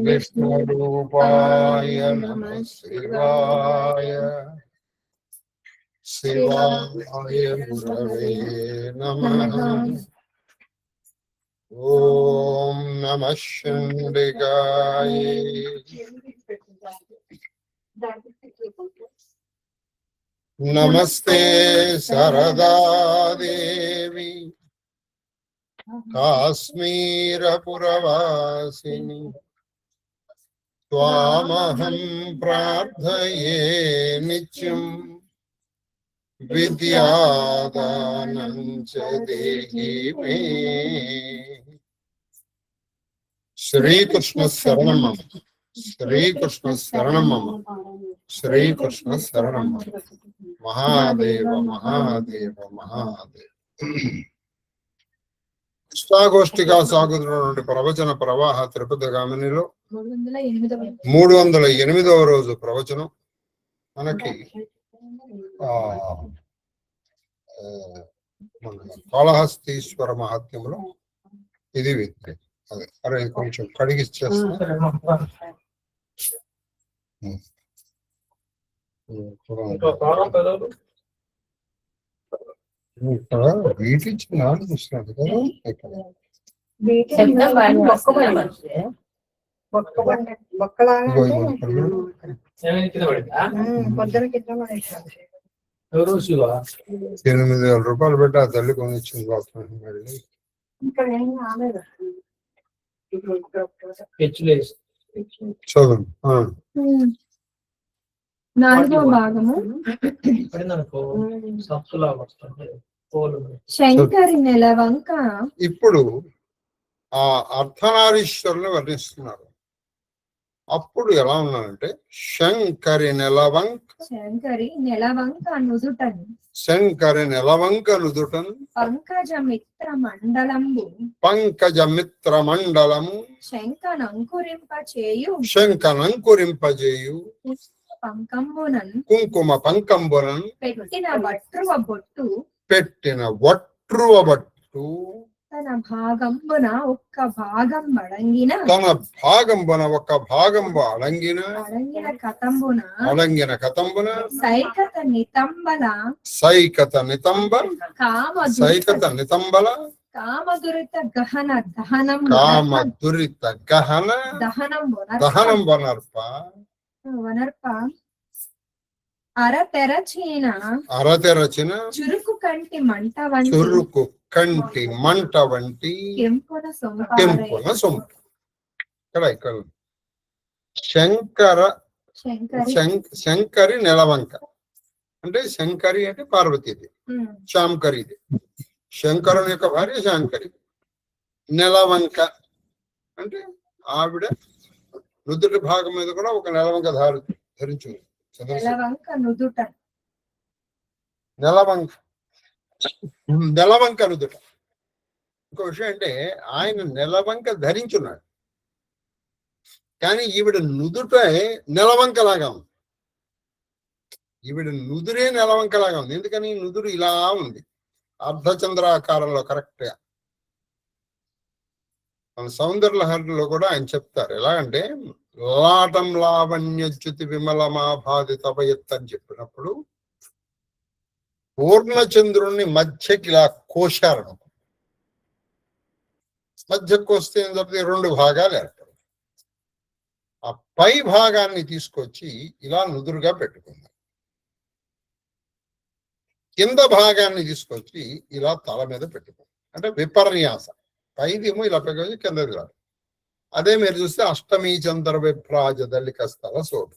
विष्णुरूपाय नमः शिवाय शिवाय गुरवे नमः। ओम नमः शंडिकाय। नमस्ते सरदा देवी काश्मीरपुरवासिनी त्वामहं प्रार्थये नित्यं विद्यादानं च देहि मे। श्री कृष्ण शरणं मम, श्री कृष्ण शरणं मम, श्री कृष्ण शरणं मम। महादेव महादेव महादेव। కృష్ణాగోష్ఠిగా సాగుతున్నటువంటి ప్రవచన ప్రవాహ తిరుపతి గామినిలో 308వ రోజు ప్రవచనం మనకి కాళహస్తీశ్వర మహాత్మ్యంలో ఇది విద్య. అదే అరే కొంచెం కడిగిచ్చేస్తా. వీటిచ్చి నాలుగు చూస్తున్నాడు కదా ఇక్కడ ₹8,000 పెట్టి ఆ తల్లి కొనిచ్చింది. చదువు. 4వ భాగము శంకరి నెలవంక. ఇప్పుడు ఆ అర్ధనారీశ్వరుని వర్ణిస్తున్నారు. అప్పుడు ఎలా ఉన్నారంటే శంకరి నెలవంక, శంకరి నెలవంక నుదుటను, శంకరి నెలవంక నుదుటను పంకజమిత్ర మండలంబు, పంకజమిత్ర మండలము శంకనంకురింపచేయు, శంకనంకురింపజేయు పంకంబునన్, కుంకుమ పంకంబునన్ పెట్టిన వట్రువ బొట్టు, పెట్టిన వట్రువ బట్టు తన భాగంబున ఒక్క భాగం అడంగిన, తన భాగంబున ఒక భాగంబు అడంగిన, అడంగిన కతంబున, అడంగిన కతంబున సైకత నితంబల, సైకత నితంబ, సైకత నితంబల కామదురిత గహన దహనం, కామదురిత గహన దహనం దహనం వనర్ప, వనర్ప అరతెరచిన, అరతెరచిన చురుకు కంటి మంట వంటి, చురుకు కంటి మంట వంటి కెంపున కెంపున సొంపు. ఇక్కడ శంకర శంకరి నెలవంక అంటే శంకరి అంటే పార్వతీది, శాంకరిది. శంకరుని యొక్క భార్య శాంకరి. నెలవంక అంటే ఆవిడ నుదుటి భాగం మీద కూడా ఒక నెలవంక ధరించింది. నెలవంక నుదుట, నెలవంక నెలవంక నుదుట. ఇంకో విషయం అంటే ఆయన నెలవంక ధరించున్నాడు, కానీ ఈవిడ నుదుట నెలవంకలాగా ఉంది. ఈవిడ నుదురే నెలవంకలాగా ఉంది. ఎందుకని నుదురు ఇలా ఉంది, అర్ధచంద్రాకారంలో కరెక్ట్ గా. మన సౌందర్యలహరిలో కూడా ఆయన చెప్తారు ఎలాగంటే లాటం లావణ్యచ్యుతి విమలమాభాది తపయత్ అని చెప్పినప్పుడు పూర్ణచంద్రుణ్ణి మధ్యకి ఇలా కోశారు. మధ్యకు కోస్తే ఏం చెప్తే 2 భాగాలు ఏర్పడతాయి. ఆ పై భాగాన్ని తీసుకొచ్చి ఇలా నుదురుగా పెట్టుకున్నారు. కింద భాగాన్ని తీసుకొచ్చి ఇలా తల మీద పెట్టుకున్నారు. అంటే విపర్యాస. పైదేమో ఇలా పెట్టుకొచ్చి కిందది రాదు. అదే మీరు చూస్తే అష్టమీ చంద్ర విభ్రాజ దళిక స్థల శోభ.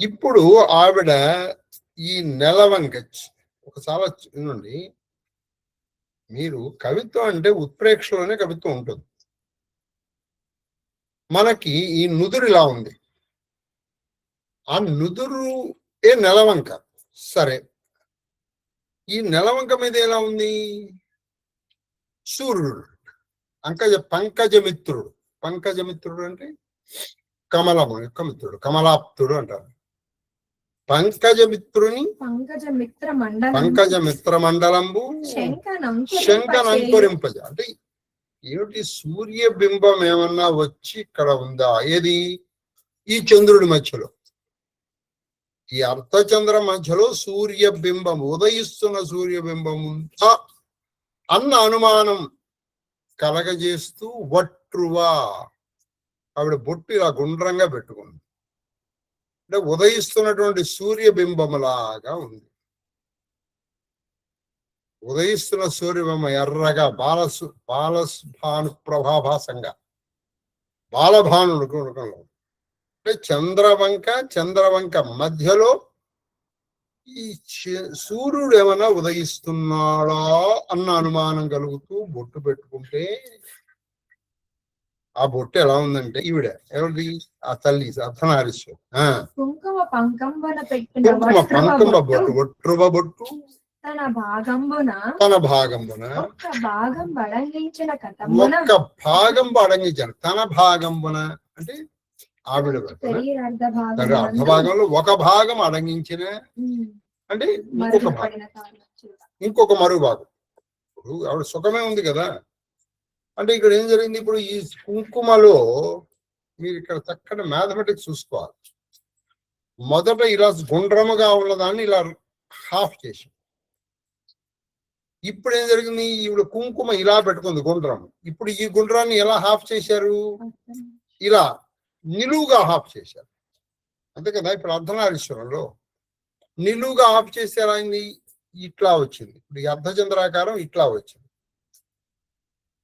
ఇప్పుడు ఆవిడ ఈ నెలవంక ఒకసారి నుండి మీరు కవిత్వం అంటే ఉత్ప్రేక్షలోనే కవిత్వం ఉంటుంది. మనకి ఈ నుదురు ఇలా ఉంది, ఆ నుదురు నెలవంక. సరే, ఈ నెలవంక మీద ఎలా ఉంది? సూర్యుడు, పంకజమిత్రుడు. పంకజమిత్రుడు అంటే కమలము యొక్క మిత్రుడు, కమలాప్తుడు అంటారు. పంకజమిత్రుని పంకజమిత్ర మండలంబు శంఖనంకురింపజ. అంటే ఏమిటి సూర్యబింబం ఏమన్నా వచ్చి ఇక్కడ ఉందా? ఏది? ఈ చంద్రుడి మధ్యలో, ఈ అర్ధచంద్ర మధ్యలో సూర్యబింబం, ఉదయిస్తున్న సూర్యబింబం ఉందా అన్న అనుమానం కలగజేస్తూ వట్రువా, ఆవిడ బొట్టు ఇలా గుండ్రంగా పెట్టుకుంది. అంటే ఉదయిస్తున్నటువంటి సూర్యబింబములాగా ఉంది. ఉదయిస్తున్న సూర్యబింబం ఎర్రగా బాలభాను ప్రభాభాసంగా, బాలభానుడు రూపంలో. అంటే చంద్రవంక మధ్యలో ఈ సూర్యుడు ఏమైనా ఉదయిస్తున్నాడా అన్న అనుమానం కలుగుతూ బొట్టు పెట్టుకుంటే, ఆ బొట్టు ఎలా ఉందంటే ఈవిడ ఎవరిది? ఆ తల్లి అర్ధనారీశ్వరు. కుంకుమ పంకంబన బొట్టు, ఒట్రువ బొట్టు తన భాగంబున ఒక్క భాగం బడంగించిన కథమున, భాగం అడంగించాను. తన భాగంబున అంటే ఆవిడ అర్ధ భాగంలో ఒక భాగం అడంగించిన అంటే ఇంకొక మరుగు భాగం. ఇప్పుడు ఆవిడ సుఖమే ఉంది కదా. అంటే ఇక్కడ ఏం జరిగింది? ఇప్పుడు ఈ కుంకుమలో మీరు ఇక్కడ చక్కటి మ్యాథమెటిక్స్ చూసుకోవాలి. మొదట ఇలా గుండ్రముగా ఉన్నదాన్ని ఇలా హాఫ్ చేసి, ఇప్పుడు ఏం జరిగింది? ఈవిడ కుంకుమ ఇలా పెట్టుకుంది గుండ్రం. ఇప్పుడు ఈ గుండ్రాన్ని ఎలా హాఫ్ చేశారు? ఇలా నిలువుగా హాఫ్ చేశారు. అంతే కదా. ఇప్పుడు అర్ధనారీశ్వరంలో నిలువుగా హాఫ్ చేశారు. అయింది ఇట్లా వచ్చింది. ఇప్పుడు ఈ అర్ధచంద్రాకారం ఇట్లా వచ్చింది.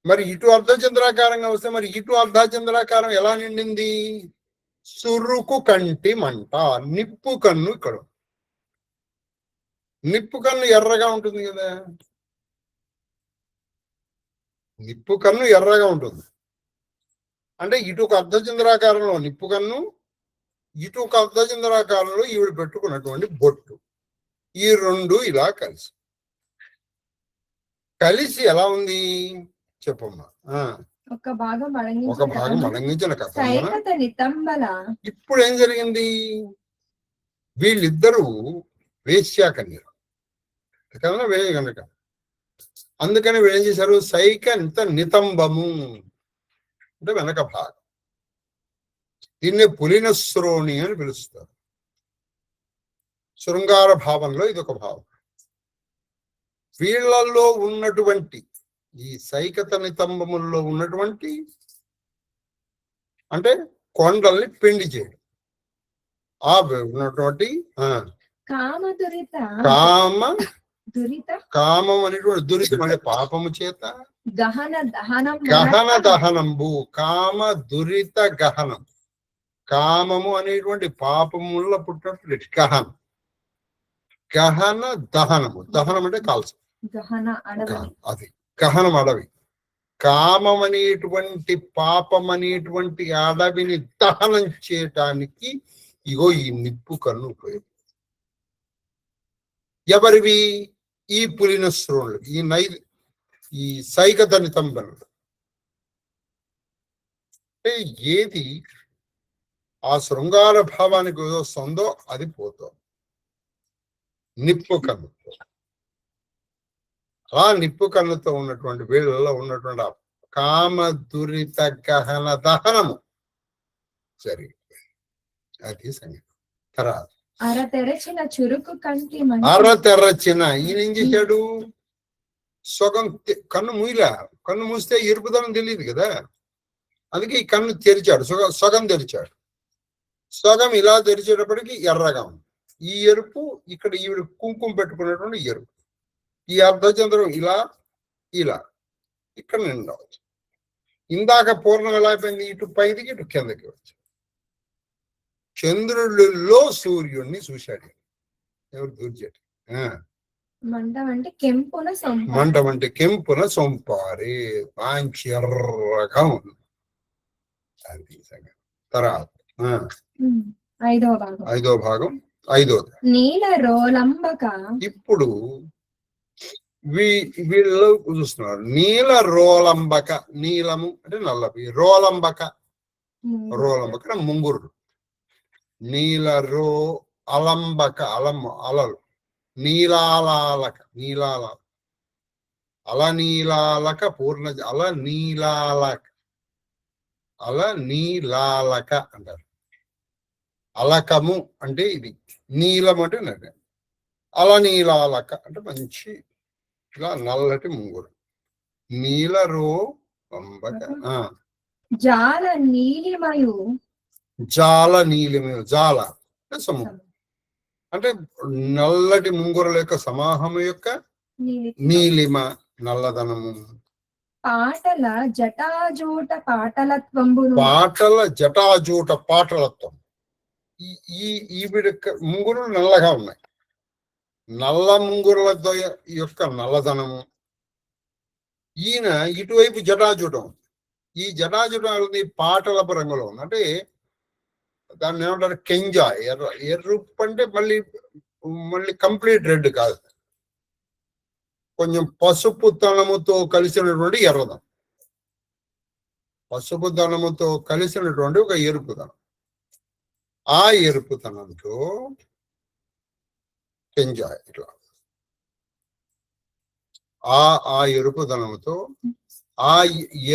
మరి ఇటు అర్ధచంద్రాకారంగా వస్తే మరి ఇటు అర్ధచంద్రాకారం ఎలా నిండింది? సురుకు కంటి మంట, నిప్పు కన్ను. ఇక్కడ నిప్పు కన్ను ఎర్రగా ఉంటుంది కదా. నిప్పు కన్ను ఎర్రగా ఉంటుంది అంటే ఇటు ఒక అర్ధచంద్రాకారంలో నిప్పు కన్ను, ఇటు ఒక అర్ధచంద్రాకారంలో ఈవిడ పెట్టుకున్నటువంటి బొట్టు, ఈ రెండు ఇలా కలిసి ఎలా ఉంది చెప్పమ్మా? ఒక భాగం అడంగించిన కథ. నితంబల. ఇప్పుడు ఏం జరిగింది? వీళ్ళిద్దరూ వేశ్యాకన్యలు కదా, వేయ కనుక. అందుకని వీళ్ళు ఏం చేశారు? నితంబము అంటే వెనక భాగం. దీన్నే పులినశ్రోణి అని పిలుస్తారు. శృంగార భావంలో ఇదొక భావం. వీళ్ళల్లో ఉన్నటువంటి ఈ సైకత నితంబముల్లో ఉన్నటువంటి అంటే కొండల్ని పెండి చేయడం, ఆ ఉన్నటువంటి కామం అనేటువంటి దురితం అనే పాపము చేత గహన దహనంబు, కామ దురిత గహనం, కామము అనేటువంటి పాపముల పుట్టినటువంటి గహన దహనము. దహనం అంటే కాల్చు, అది గహనం అడవి. కామం అనేటువంటి పాపం అనేటువంటి అడవిని దహనం చేయటానికి ఇగో ఈ నిప్పు కన్ను ఉపయోగం. ఎవరివి? ఈ పులినశ్రోణులు, ఈ సైకత నితంబనులు. అంటే ఏది ఆ శృంగార భావానికి వస్తుందో అది పోతుంది నిప్పు కన్నుతో. ఆ నిప్పు కన్నుతో ఉన్నటువంటి వీళ్ళలో ఉన్నటువంటి కామ దురిత గహన దహనము జరిగిపోయింది. అది సంగతి. తర్వాత అరతెరచిన ఈయన ఏం చేశాడు? సగం కన్ను మూయలా. కన్ను మూస్తే ఎరుపుదనం తెలియదు కదా. అందుకే ఈ కన్ను తెరిచాడు, సగం తెరిచాడు. సగం ఇలా తెరిచేటప్పటికి ఎర్రగా ఉంది. ఈ ఎరుపు ఇక్కడ ఈవిడ కుంకుమ పెట్టుకున్నటువంటి ఎరుపు. ఈ అర్ధచంద్రం ఇలా ఇలా ఇక్కడ నిండవచ్చు. ఇందాక పూర్ణం ఎలా అయిపోయింది? ఇటు పైకి ఇటు కిందకి వచ్చి చంద్రుడిలో సూర్యుడిని చూశాడు. ఎవరు? దూర్జటి. మంటం అంటే కెంపున సొంపారే, మంచి ఎర్రగా ఉంది. అది సంగతి. తర్వాత ఐదో భాగం. నీల రోలంబక. ఇప్పుడు వీళ్ళు చూస్తున్నారు. నీల రోలంబక, నీలము అంటే నల్లవి, రోలంబక ముంగురుడు. నీల రో అలంబక, అలము అలలు, నీలాలక అలనీలాలక పూర్ణ అలనీలాలక అంటారు. అలకము అంటే ఇది, నీలం అంటే నది, అలనీలాలక అంటే మంచి ఇలా నల్లటి ముంగురు. నీలరో లంబక జాల నీలిమయు జాల నీలిమయు, జాల అంటే సముద్రం అంటే నల్లటి ముంగురుల యొక్క సమాహము యొక్క నీలిమ నల్లదనము. పాటల జటాజూట పాటలత్వంబును, పాటల జటాజూట పాటలత్వం. ఈవిడ ముంగురులు నల్లగా ఉన్నాయి. నల్ల ముంగురుల యొక్క నల్లదనము. ఈయన ఇటువైపు జటాజూటం ఉంది. ఈ జటాజూటం పాటలపు రంగులో ఉంది. అంటే దాన్ని ఏమంటారు, కెంజా, ఎర్రుపు అంటే మళ్ళీ కంప్లీట్ రెడ్ కాదు, కొంచెం పసుపు తనముతో కలిసినటువంటి ఎర్రదనం, పసుపు తనముతో కలిసినటువంటి ఒక ఎరుపుదనం. ఆ ఎరుపుతనంతో కెంజాయ్ ఇట్లా ఆ ఎరుపుదనముతో ఆ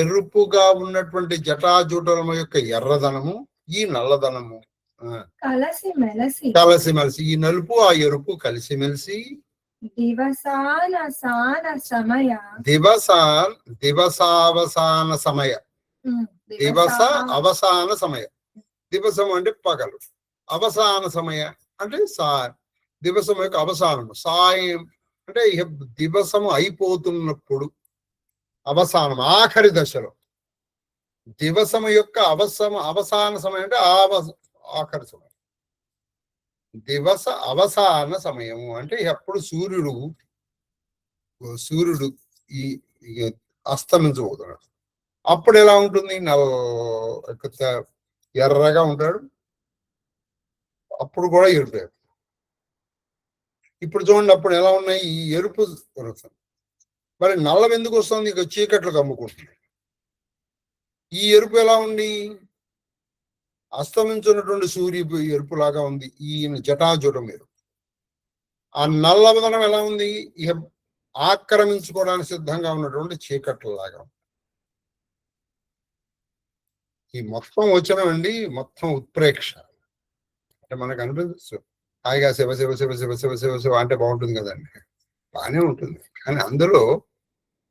ఎరుపుగా ఉన్నటువంటి జటాజూటము యొక్క ఎర్రదనము, ఈ నల్లదనము కలిసిమెలిసి, ఈ నలుపు ఆ ఎరుపు కలిసిమెలిసి దివసావసాన సమయ, దివస అవసాన సమయ, దివసం అంటే పగలు, అవసాన సమయ అంటే దివసం యొక్క అవసానము, సాయం అంటే దివసము అయిపోతున్నప్పుడు, అవసానం ఆఖరి దశలో, దివసము యొక్క అవసాన సమయం అంటే ఆఖరి సమయం, దివస అవసాన సమయము అంటే అప్పుడు సూర్యుడు ఈ అస్తమించబోతున్నాడు. అప్పుడు ఎలా ఉంటుంది, ఎర్రగా ఉంటాడు, అప్పుడు కూడా ఎరుపు. ఇప్పుడు చూడండి అప్పుడు ఎలా ఉన్నాయి, ఈ ఎరుపు మరి నల్లం ఎందుకు వస్తుంది, ఇక చీకట్లు కమ్ముకుంటుంది. ఈ ఎరుపు ఎలా ఉంది, అస్తమించున్నటువంటి సూర్య ఎరుపులాగా ఉంది ఈయన జటాజుటం ఎరుపు. ఆ నల్లవదనం ఎలా ఉంది, ఇక ఆక్రమించుకోవడానికి సిద్ధంగా ఉన్నటువంటి చీకట్లలాగా. ఈ మొత్తం వచనమండి, మొత్తం ఉత్ప్రేక్ష అంటే మనకు అనిపిస్తుంది హాయిగా శివ శివ శివ శివ శివ శివ శివ అంటే బాగుంటుంది కదండి, బాగానే ఉంటుంది. కానీ అందులో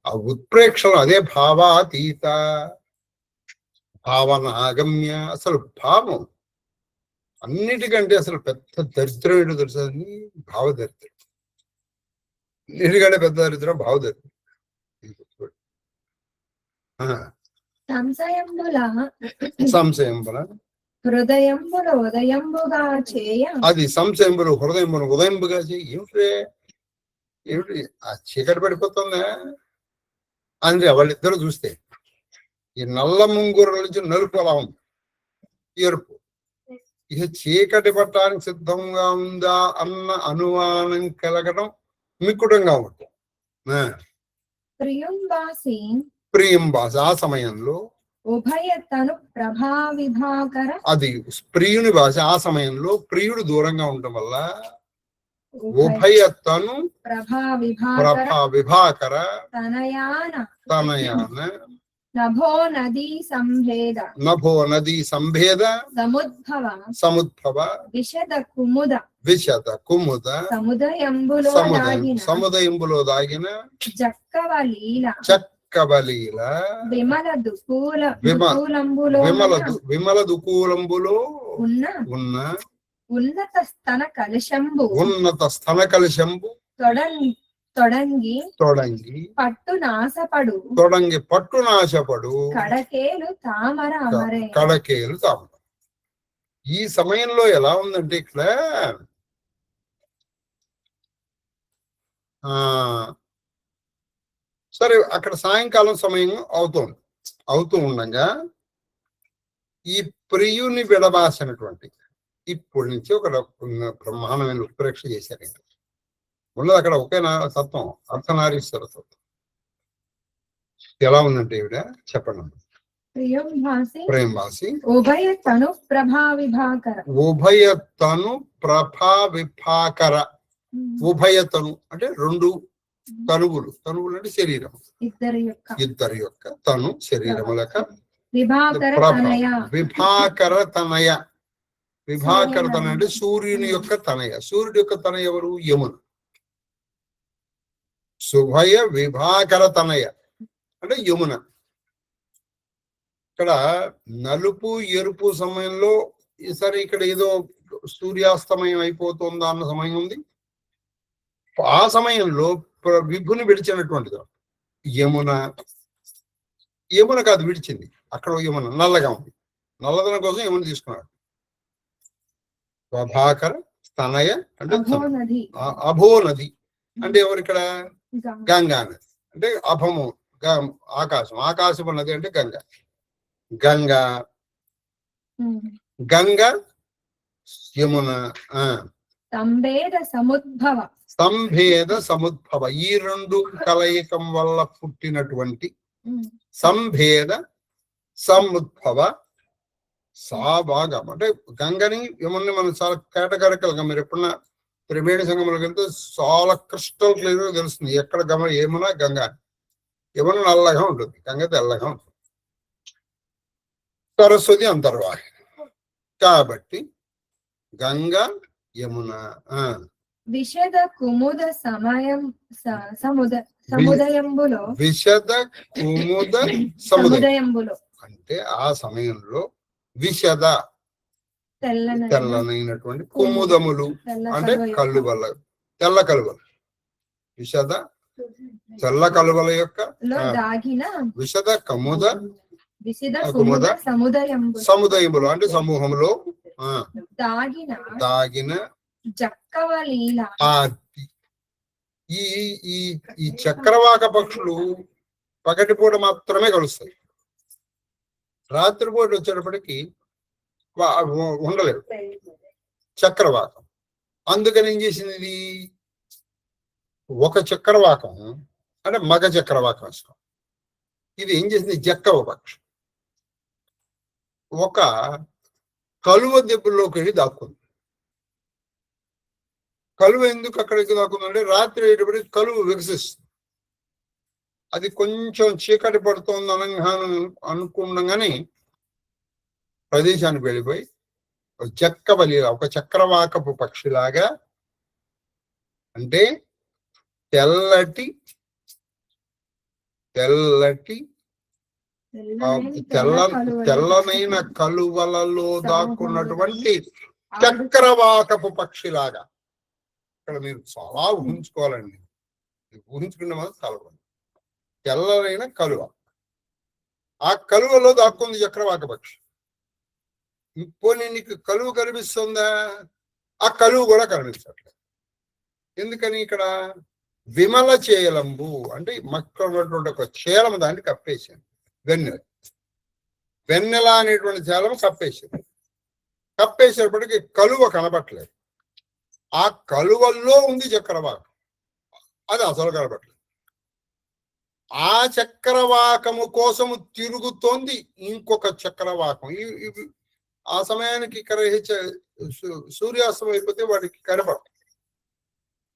ఆ ఉత్ప్రేక్షలో అదే భావాతీత, భావనాగమ్య, అసలు భావం అన్నిటికంటే అసలు పెద్ద దరిద్రం ఏంటో తెలుసా, భావదరిద్రం. అన్నిటికంటే పెద్ద దరిద్రం భావదరిద్రం. సంశయంబుల హృదయంబులు ఉదయంబుగా చేయ, అది సంశయంబులు హృదయంబులు ఉదయంబుగా చేయి. ఏమిటి ఆ చీకటి పడిపోతుందా అని వాళ్ళిద్దరు చూస్తే, ఈ నల్ల ముంగురుల నుంచి నలుపు అలా ఉంది, ఎరుపు. ఇక చీకటి పట్టడానికి సిద్ధంగా ఉందా అన్న అనుమానం కలగడం మిక్కుటంగా ఉంటుంది. ప్రియంబాసి ఆ సమయంలో ఉభయతను ప్రభావిభాకర, అది ప్రియుని భాష. ఆ సమయంలో ప్రియుడు దూరంగా ఉండటం వల్ల ఉభయతను ప్రభావిభాకర తనయాన నభో నదీ సంభేద సముద్భవ విశద కుముద సముదయంబులో దాగిన చక్కబలీల విమల దుకూలంబులో ఉన్న ఉన్నత స్తన కలశంబు తొడంగి పట్టునాశపడు కడకేలు తామర. ఈ సమయంలో ఎలా ఉందంటే ఇక్కడ సరే అక్కడ సాయంకాలం సమయం అవుతూ ఉండగా ఈ ప్రియుని విడబాసినటువంటి ఇప్పటి నుంచి ఒక బ్రహ్మాండమైన ఉత్ప్రేక్ష చేశారండి. ఉన్నది అక్కడ ఒకే తత్వం, అర్ధనారీశ్వర తత్వం. ఎలా ఉందంటే ఈవిడ చెప్పండి. ప్రేమభాసి ఉభయతను ప్రభావిభాకర. ఉభయతను అంటే రెండు తనువులు అంటే శరీరం, ఇద్దరి యొక్క తను శరీరములక విభాకర తనయ విభాకర తనయ అంటే సూర్యుని యొక్క తనయ. సూర్యుడి యొక్క తనయ ఎవరు? యమున. శుభయ విభాకర తనయ అంటే యమున. ఇక్కడ నలుపు ఎరుపు సమయంలో సరే ఇక్కడ ఏదో సూర్యాస్తమయం అయిపోతుందా అన్న సమయం ఉంది. ఆ సమయంలో విభుని విడిచినటువంటిది యమున కాదు విడిచింది. అక్కడ యమున నల్లగా ఉంది. నల్లదనం కోసం యమున తీసుకున్నాడు. ప్రభాకర స్తనయ అంటే అభో నది అంటే ఎవరు ఇక్కడ? గంగా నది అంటే అభము ఆకాశం. ఆకాశపు నది అంటే గంగా. గంగా యమున సంభేద సముద్భవ ఈ రెండు కలయికం వల్ల పుట్టినటువంటి సంభేద సముద్భవ సాభాగం అంటే గంగని యముని మనం చాలా కేటగారికలుగా మీరు ఎప్పుడన్నా త్రివేణి సంగమంలోకి వెళ్తే చాలా క్రిస్టల్ క్లియర్ గా తెలుస్తుంది ఎక్కడ యమున గంగా. యమున నల్లగా ఉంటుంది, గంగ తెల్లగా ఉంటుంది. సరస్వతి అంతర్వాహిని కాబట్టి గంగా యమున. విషద కుముద సముదయంబులో అంటే ఆ సమయంలో విషద తెల్లనైనటువంటి కుముదములు అంటే కలువల, తెల్ల కలువలు. విషద తెల్ల కలువల యొక్క విషద కుముద సముదయములు అంటే సమూహములో దాగిన ఈ చక్రవాక పక్షులు పగటిపూట మాత్రమే కలుస్తాయి. రాత్రిపూట వచ్చేటప్పటికి ఉండలేవు చక్రవాకం. అందుకని ఏం చేసింది ఇది? ఒక చక్రవాకం అంటే మగ చక్రవాకం ఇష్టం. ఇది ఏం చేసింది? జక్కవ పక్షి ఒక కలువ దెబ్బల్లోకి వెళ్ళి దాక్కుంది. కలువ ఎందుకు అక్కడికి దాక్కుందంటే రాత్రి అయ్యేటప్పటికి కలువ వికసిస్తుంది. అది కొంచెం చీకటి పడుతోంది అనుకున్నాగానే ప్రదేశానికి వెళ్ళిపోయి జక్కబలి ఒక చక్రవాకపు పక్షిలాగా అంటే తెల్లనైన కలువలలో దాక్కున్నటువంటి చక్రవాకపు పక్షిలాగా. ఇక్కడ మీరు చాలా ఊహించుకోవాలండి. ఊహించుకునే మాత్రం కలువ తెల్లనైన కలువ. ఆ కలువలో దాక్కుంది చక్రవాక పక్షి. పోనీ నీకు కలువ కనిపిస్తుందా? ఆ కలువ కూడా కనిపించట్లేదు. ఎందుకని? ఇక్కడ విమల చేలంబు అంటే మక్కడ ఉన్నటువంటి ఒక చేలం దాన్ని కప్పేసింది. వెన్నెల అనేటువంటి చేలం కప్పేసింది. కప్పేసేటప్పటికి కలువ కనబట్టలేదు. ఆ కలువల్లో ఉంది చక్రవాకం, అది అసలు కనబట్టలేదు. ఆ చక్రవాకము కోసము తిరుగుతోంది ఇంకొక చక్రవాకం. ఆ సమయానికి ఇక్కడ సూర్యాస్తం అయిపోతే వాడికి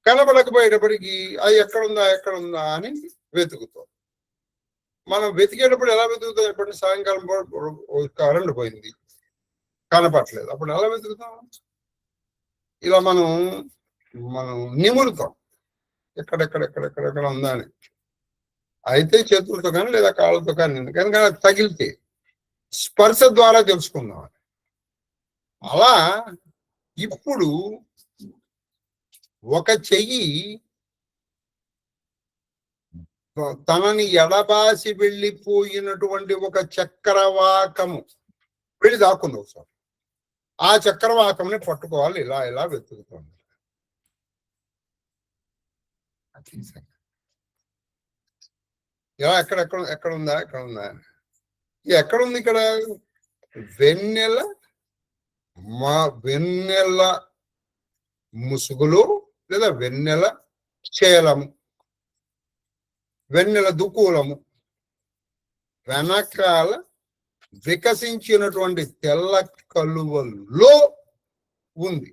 కనబడకపోయేటప్పటికి అది ఎక్కడుందా అని వెతుకుతాం. మనం వెతికేటప్పుడు ఎలా వెతుకుతాం? ఎప్పటి సాయంకాలం కరెంట్ పోయింది, కనపట్లేదు, అప్పుడు ఎలా వెతుకుతాం? ఇలా మనం నిమురుతాం ఎక్కడెక్కడ ఉందా అని. అయితే చేతులతో కానీ లేదా కాళ్ళతో కానీ కనుక తగిలితే స్పర్శ ద్వారా తెలుసుకుందాం. అలా ఇప్పుడు ఒక చెయ్యి తనని ఎడబాసి వెళ్ళిపోయినటువంటి ఒక చక్రవాకము వెళ్ళి దాక్కుంది ఒకసారి. ఆ చక్రవాకంని పట్టుకోవాలి. ఇలా వెతుకుతుంది. ఇలా ఎక్కడ ఉందా ఎక్కడుంది? ఇక్కడ వెన్నెల ముసుగులు లేదా వెన్నెల చేలము, వెన్నెల దుకూలము వెనకాల వికసించినటువంటి తెల్ల కలువల్లో ఉంది.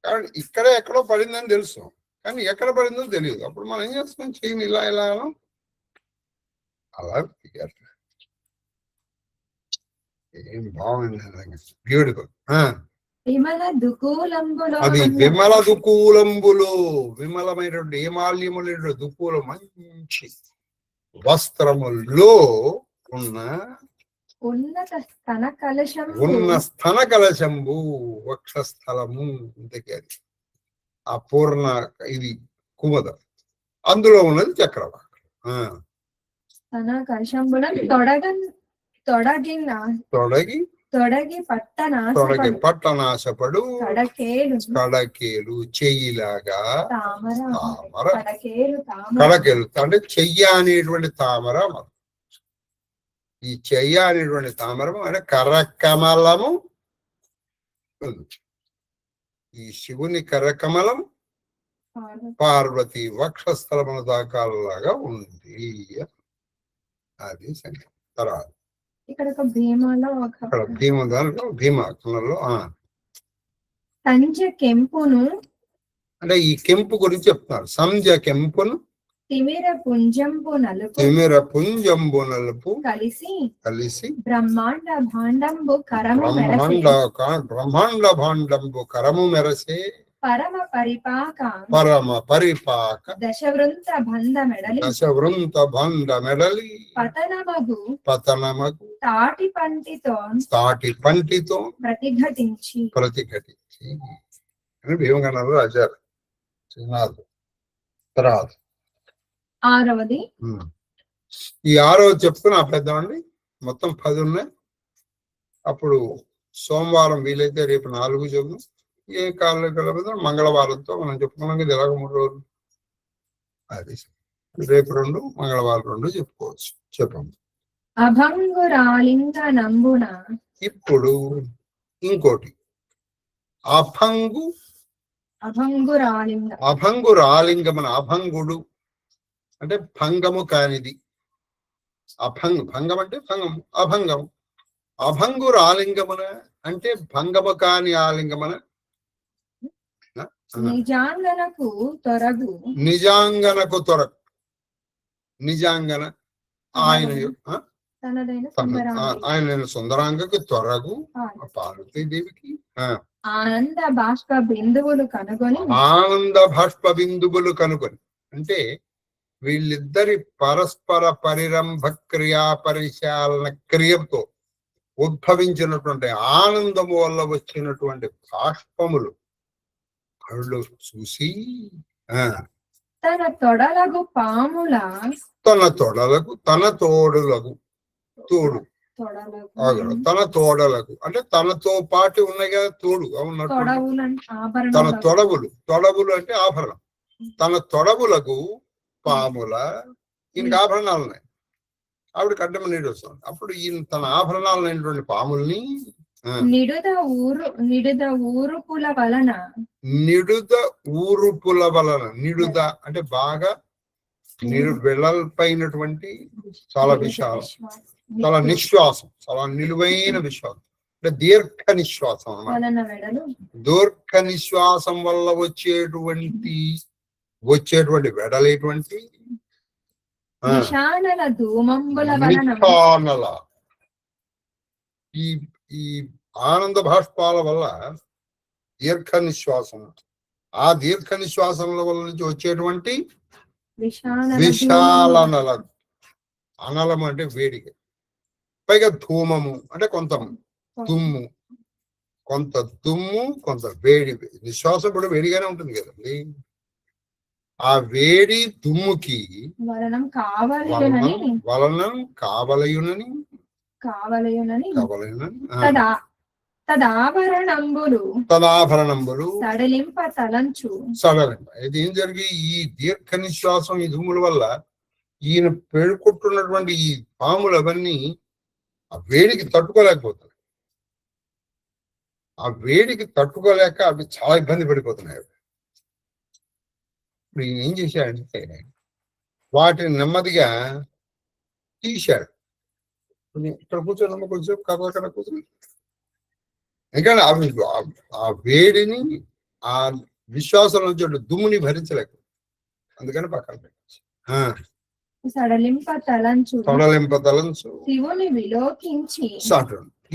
కాబట్టి ఇక్కడే ఎక్కడో పడిందని తెలుసు, కానీ ఎక్కడ పడిందో తెలియదు. అప్పుడు మనం ఏం చేస్తాం, చెయ్యిని ఇలా ఇలా అలా తీయాలి. ఏం బాగుంది, బ్యూటిఫుల్. విమల దుకూలంబులో అది విమల దుకూలంబులు, విమలమైనటువంటి ఏమాల్యములు దుకూలు, మంచి వస్త్రముల్లో ఉన్న ఉన్నత స్తన కలశంబు, ఉన్న స్తన కలశంబు, వక్షస్థలము, ఇంతకీ అది ఆ పూర్ణ ఇది కుమద, అందులో ఉన్నది చక్రవాకం. స్తన కలశంబున తొడగి పట్టనాశపడు కడకేలు, చెయ్యిలాగా తామర, కడకేలు అంటే చెయ్య అనేటువంటి తామర. ఈ చెయ్య అనేటువంటి తామరము అంటే కరకమలము. ఈ శివుని కరకమలం పార్వతి వక్షస్థలముల దాకాలాగా ఉంది. అది సంఖ్య. తర్వాత ఇక్కడ ఒక భీమలో అక్కడ భీమ దాంట్లో భీమాకంలో సంజ కెంపును, అంటే ఈ కెంపు గురించి చెప్తున్నారు. సంజ కెంపును తిమిర పుంజంబు నలుపు కలిసి బ్రహ్మాండ భాండంబు కరము మెరసే పరమ పరిపాక దశవృంత బంధ మెడలి పతనమగు తాటి పంటితో ప్రతిఘటించి అని భీమగణంలో రాశారు. తర్వాత ఆరవది, ఈ ఆరవది చెప్తున్నా పెద్దమండి. మొత్తం 10 ఉన్నాయి. అప్పుడు సోమవారం వీలైతే రేపు 4 చెబుతాం. ఏ కాళ్ళు కలపదో మంగళవారంతో మనం చెప్పుకున్నాం కదా, ఎలాగ 3 రోజులు. అది రేపు 2, మంగళవారం 2 చెప్పుకోవచ్చు. చెప్పండి. అభంగురాలింగనంబున, ఇప్పుడు ఇంకోటి అభంగురాలింగమన. అభంగుడు అంటే భంగము కానిది. భంగం అంటే భంగం, అభంగం. అభంగురాలింగమన అంటే భంగము కాని ఆలింగమన. నిజాంగనకు తొరగు, నిజాంగన ఆయన సుందరాంగకు తొరగు పార్వతీదేవికి ఆనంద బాష్ప బిందువులు కనుగొని అంటే వీళ్ళిద్దరి పరస్పర పరిరంభ క్రియా పరిశాలన క్రియతో ఉద్భవించినటువంటి ఆనందము వల్ల వచ్చినటువంటి బాష్పములు కళ్ళు చూసి తన తొడలకు తన తోడలకు అంటే తనతో పాటు ఉన్నాయి కదా తోడు ఉన్నట్టు. తన తొడవులు అంటే ఆభరణం. తన తొడవులకు పాముల, ఈయనకి ఆభరణాలు ఉన్నాయి, ఆవిడ కడ్డమ నీడు వస్తుంది. అప్పుడు ఈయన తన ఆభరణాలైనటువంటి పాముల్ని నిడుద ఊరుపుల వలన, నిడుద అంటే బాగా వెడల్పైనటువంటి, చాలా విశాలం, చాలా నిశ్వాసం, చాలా నిలువైన విశ్వాసం అంటే దీర్ఘ నిశ్వాసం అన్నమాట. దీర్ఘ నిశ్వాసం వల్ల వచ్చేటువంటి వెడలేటువంటి ఈ ఆనంద భాష్పాల వల్ల దీర్ఘ నిశ్వాసం, ఆ దీర్ఘ నిశ్వాసముల వల్ల నుంచి వచ్చేటువంటి విశాల అనలం అంటే వేడిగా, పైగా ధూమము అంటే కొంత దుమ్ము, కొంత వేడి. నిశ్వాసం కూడా వేడిగానే ఉంటుంది కదండి. ఆ వేడి దుమ్ముకి వలనం కావలయునని తదాభరణంబులు సడలింప. ఇది ఏం జరిగి ఈ దీర్ఘ నిశ్వాసం, ఈ దుమ్ముల వల్ల ఈయన పేరుకుంటున్నటువంటి ఈ పాములు అవన్నీ ఆ వేడికి తట్టుకోలేకపోతున్నాయి. ఆ వేడికి తట్టుకోలేక అవి చాలా ఇబ్బంది పడిపోతున్నాయి. ఇప్పుడు ఈయన ఏం చేశాడంటే వాటిని నెమ్మదిగా తీశాడు. ఇక్కడ కూర్చోనమ్మ కొంచెం కథ కూర్చొని, ఎందుకంటే అవి ఆ వేడిని, ఆ విశ్వాసం నుంచి దుమ్ముని భరించలేక అందుకని పక్కన పెట్టచ్చు. సడలింప తలంచు శివుని విలోకించి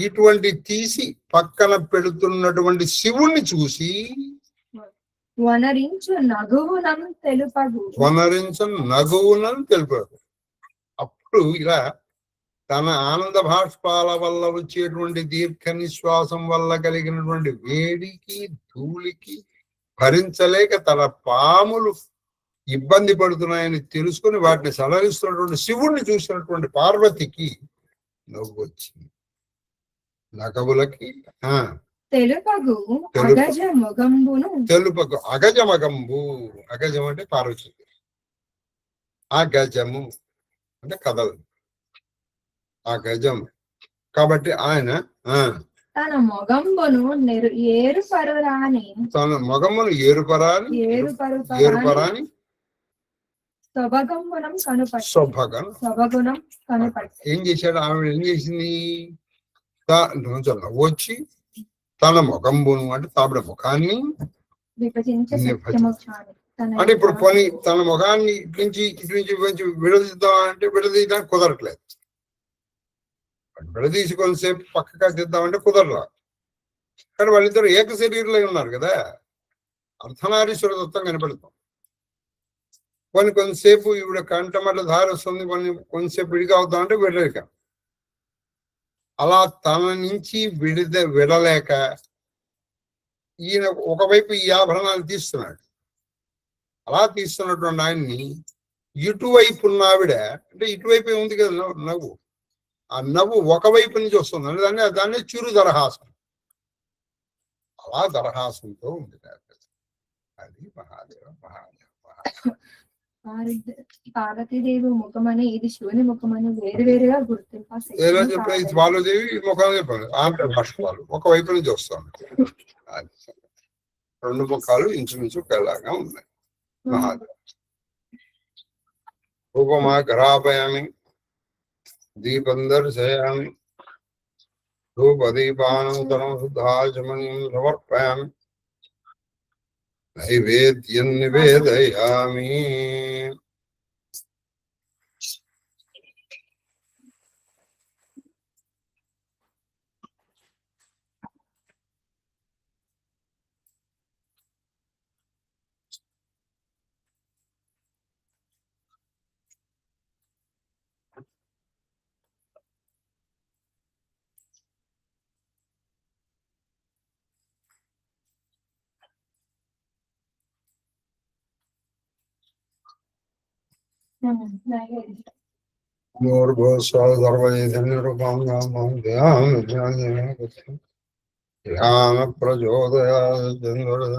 ఇటువంటి తీసి పక్కన పెడుతున్నటువంటి శివుణ్ణి చూసి వనరించు నగువునం తెలుపదు. అప్పుడు ఇలా తన ఆనంద భాష్పాల వల్ల వచ్చేటువంటి దీర్ఘ నిశ్వాసం వల్ల కలిగినటువంటి వేడికి ధూళికి భరించలేక తన పాములు ఇబ్బంది పడుతున్నాయని తెలుసుకుని వాటిని సలహిస్తున్నటువంటి శివుణ్ణి చూసినటువంటి పార్వతికి నవ్వు వచ్చింది. నగవులకి తెలుపగు అగజమగంబు. అగజం అంటే పార్వతి, ఆ గజము అంటే కథలు, ఆ గజం. కాబట్టి ఆయన తన మొగంబును ఏరుపరాని ఏం చేశాడు? ఆవిడ ఏం చేసింది? వచ్చి తన మొగంబును అంటే తావిడ ముఖాన్ని అంటే ఇప్పుడు పని తన ముఖాన్ని ఇటు నుంచి విడదీద్దాం అంటే విడదీయడానికి కుదరట్లేదు. విడదీసి కొంతసేపు పక్కగా తీద్దామంటే కుదరలా. కానీ వాళ్ళిద్దరు ఏక శరీరంలో ఉన్నారు కదా, అర్ధనారీశ్వర తత్వం కనపడుతాం. కొంతసేపు ఈవిడ కంటమట్ల ధార వస్తుంది, కొంతసేపు విడిగా అవుతాం అంటే విడలేక, అలా తన నుంచి విడలేక ఈయన ఒకవైపు ఈ ఆభరణాలు తీస్తున్నాడు. అలా తీస్తున్నటువంటి ఆయన్ని ఇటువైపు ఉన్న ఆవిడ అంటే ఇటువైపు ఉంది కదా నవ్వు, ఆ నవ్వు ఒకవైపు నుంచి వస్తుంది. దాన్ని చిరు దరహాసం. అలా దరహాసంతో ఉంది. అది మహాదేవ పార్వతీదేవి ముఖమని ఇది శివుని ముఖమని వేరు వేరుగా గుర్తింపు. పార్వతీదేవి ముఖం ఆంధ్ర భాష వాళ్ళు ఒకవైపు నుంచి వస్తాను. రెండు ముఖాలు ఇంచుమించు ఒకేలాగా ఉన్నాయి. మహాదేవ రూపమా గ్రహాపయామి దీపం దర్శయామి ధూపదీపానంతరం శుద్ధాచమనీయం సమర్పయామి నైవేద్యం నివేదయామి. ధ్యాన ప్రచోదయామృతం.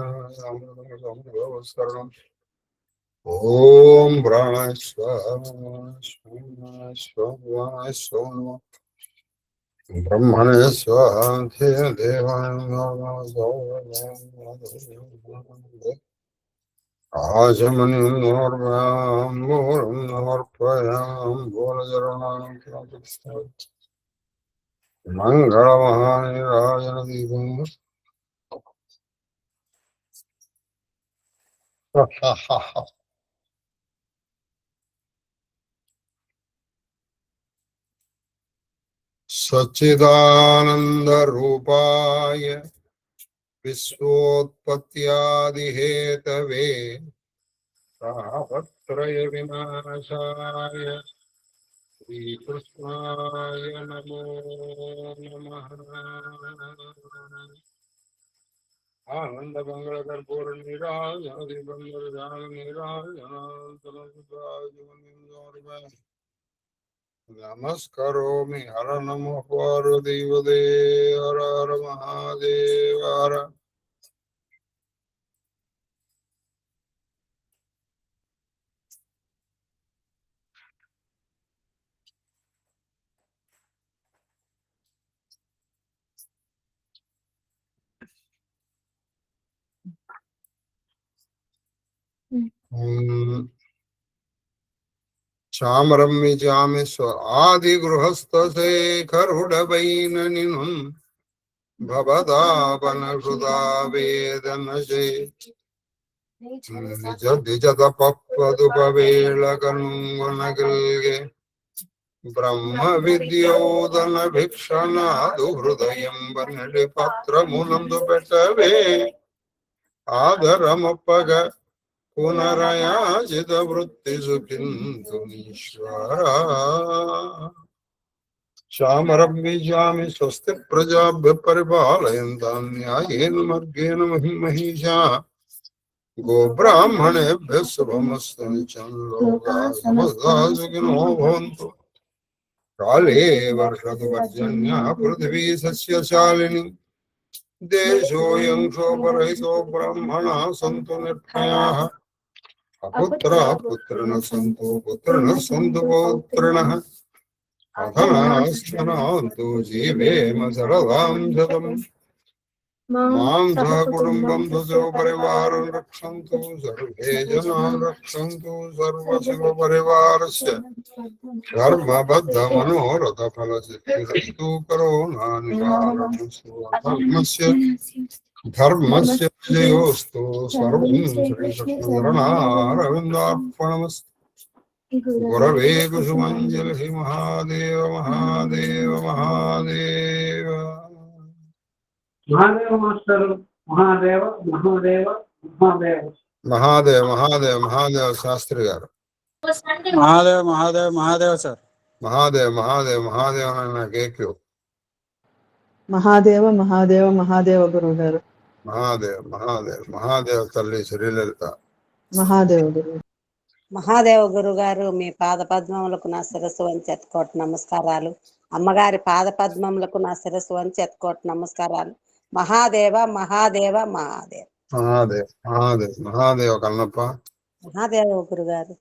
ఓం బ్రహ్మణే మంగళమహానిరాజన దీపం. సచ్చిదానంద రూపాయ విశ్వోత్పత్యాదిహేతవే తాపత్రయ వినాశాయ శ్రీకృష్ణాయ నమో నమః. ఆనంద మంగళ కర్పూర నీరాజన దీపందర జాన నీరాజన నమస్కరోమి. హర నమః పార్వతీపదే హర హర మహాదేవ హర. చామరం చామేశ్వర ఆది గృహస్థ శేఖరుడవైన నిను భవదాపన హృదా వేదన నిజ ద్విజ తపదుపవేళ కనుగొనగల్గే బ్రహ్మ విద్యోదన భిక్షణాదు హృదయం వన్నడి పత్రమునందు పెట్టవే ఆదరమప్పగ పునరయాజిత వృత్తి సుఖిందునీశ్వర శ్యామరవ్యామి స్వస్తి ప్రజాభ్య పరిపాలయంతాం న్యాయేన మార్గేణ మహిమహీషా గోబ్రాహ్మణేభ్య శుభమస్తు నిత్యం లోకా సమస్తా సుఖినో భవంతు కాళే వర్షతు పర్జన్య పృథివీ సస్యశాలిని దేశోయం శోభరహితో బ్రాహ్మణా సంతు నిర్భయాః అపుత్రా పుత్రిణః సంతు పుత్రిణః సంతు పౌత్రిణః అధనాస్తనాంతు జీవేమ సరదాం శతం మాం సహ కుటుంబం సుపరివారం రక్షन्तు సర్వే జనా రక్షन्तు సర్వశివ పరివారస్య ధర్మబద్ధ మనోరథ ఫలసిద్ధిరస్తు కరోనా నివారణస్తు ధర్మస్య విజయోస్తు సర్వం శ్రీకృష్ణచరణారవిందార్పణమస్తు గురవే కుసుమంజలి మహాదేవ మహాదేవ మహాదేవ మహాదేవ మాస్టర్ మహాదేవ మహాదేవ మహాదేవ మహాదేవ మహాదేవ మహాదేవ శాస్త్రి గారు మహాదేవ మహాదేవ మహాదేవ సార్ మహాదేవ మహాదేవ మహాదేవ అన్న కేక్యూ మహాదేవ మహాదేవ మహాదేవ గురువు గారు మహాదేవ మహాదేవ మహాదేవ తల్లి శ్రీలలిత మహాదేవ గురువు మహాదేవ గురుగారు మీ పాద పద్మములకు నా శిరస్సు వంచి ఎత్తుకోటి నమస్కారాలు. అమ్మగారి పాద పద్మములకు నా శిరస్సు వంచి ఎత్తుకోటి నమస్కారాలు. మహాదేవ మహాదేవ మహాదేవ మహాదేవ మహాదేవ మహాదేవ కన్నప్ప మహాదేవ గురుగారు.